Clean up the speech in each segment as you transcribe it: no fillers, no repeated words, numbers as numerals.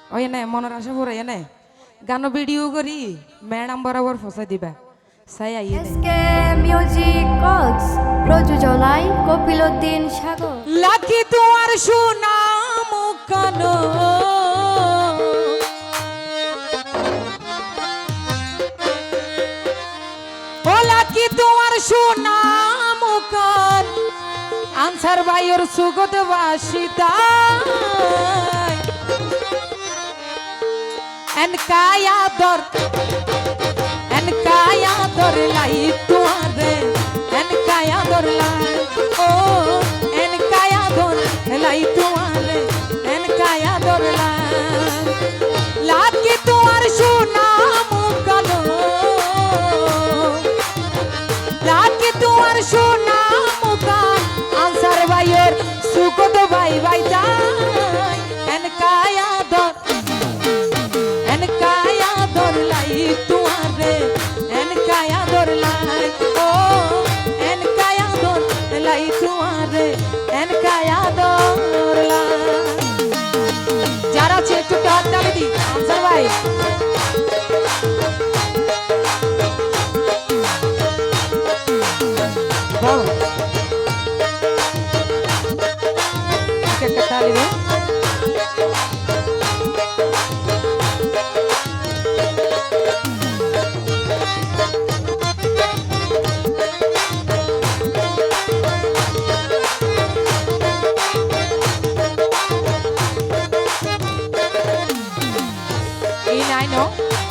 ওই এনে মনের আশা পড়ে এনে গান ভিডিও করি ম্যাডাম বরাবর ফসাই দিবা সাই আইয়ে এসকে মিউজিক কক্স প্রযোজনায় কপিলউদ্দিন সাগর লাকি তোমার সুনাম কানো ও লাকি তোমার সুনাম কান আনসার ভাইয়ের সুগত বাসিতা এন কায়া দর লাই তোমারে এন কায়া দর লাই ও এন কায়া দর লাই তোমারে এন কায়া দর লাই লাকি তোমার সুনাম কালো লাকি তোমার সুনাম কান আনসার ভাইয়ের সুগত ভাই ভাই যায় এন কায়া দর লাই তোমারে এন কায়া দর লাই ও এন কায়া দর লাই তোমারে এন কায়া দর লাই যারা আছে একটু হাত তালি দি আনসার ভাই একটা তালি দে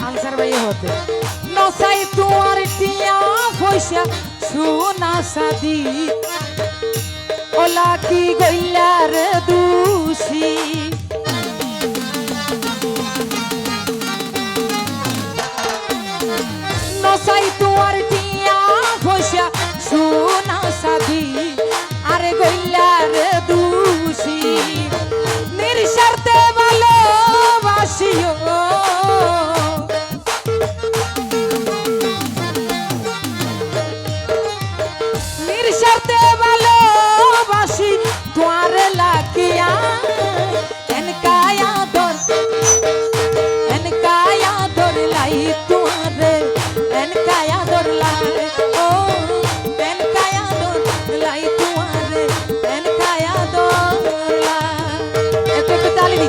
আনসার ভাই হতে নসাই তোমার টিয়া পয়সা সোনা সাদি ওলা কি গইলার দুষি নসাই তোমার টিয়া পয়সা সোনা সাদি আরে গইলার দুষি নির্স্বার্থে ভালোবাসিও নির্স্বার্থে ভালোবাসি তোমার লাগিয়া এন কায়া দর লাই তোমারে এন কায়া দর লাই ও এন কায়া দর লাই তোমারে এন কায়া দর লাই একটু তালি দি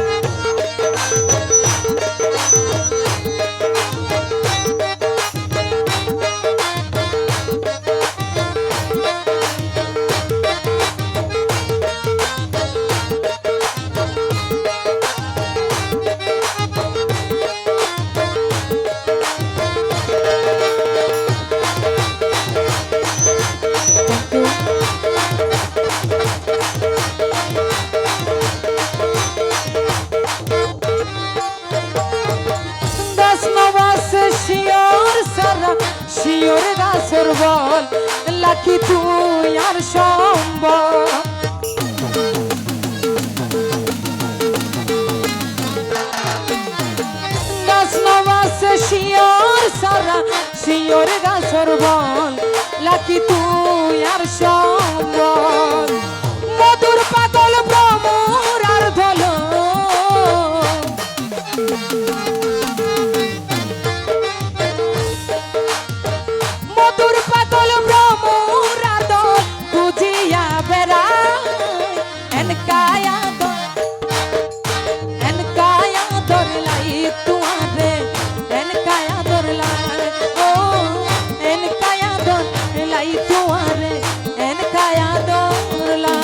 শিওর গাছর বল লাকি তুই আর সম্বল গাছ নবাসে শিওর সারা শিওর গাছর বল লাকি তুই আর সম্বল মধুর পাগল ভ্রমর আর ধল মধুর পাগল ভ্রমরা দল বুঝিয়া বেড়ায় এন কায়া দর লাই তোমারে এন কায়া দর লাই ও এন কায়া দর লাই তোমারে এন কায়া দর লাই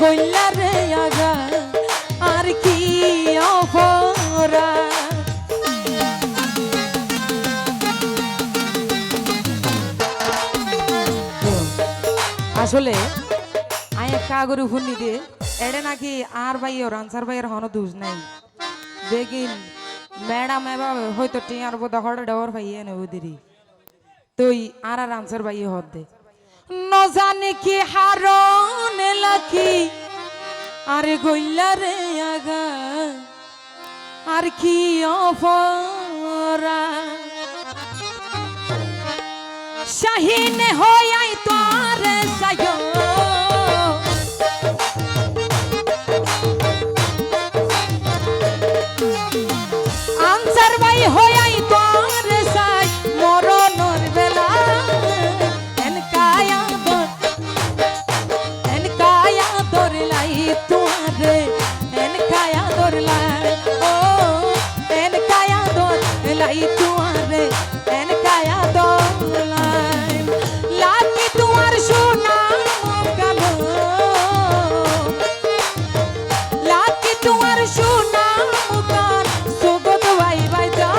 গইলা রে আগা আর কি অপরাধ আসলে আয় কাগরে ফুন্নি দিয়ে এড়ে নাকি আর ভাইয়ের আনসার ভাইয়ের হন দুজ নাই বেগিন ম্যাডাম এবার হয়তো টিয়ার বোধ হড়ে ডর ভাইয়ে নে ওদেরই তুই আর আনসার ভাইয়ে হদ দে ন জানে কি হারন লাকি আরে গইলা রে আগা আর কি অফরা শাহিন হই তোর সায়ো আনসার ভাই হই তোর সাই মরণর বেলা এনকায়া দর লাই তোরে এনকায়া দর লাই ও এনকায়া দর লাই তোরে এনকায়া দর লাই লাকি তোমার সোনা কালো লাকি তোমার সোনা মুকান সুগত ভাই ভাই যা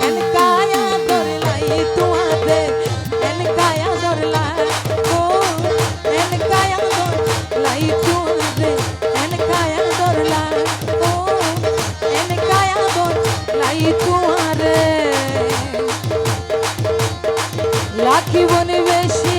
এনকায়া দর লাই তোরে এনকায়া দর লাই ও এনকায়া দর লাই তোরে এনকায়া দর লাই ও এনকায়া দর লাই তোরে লাকি বনে বেশি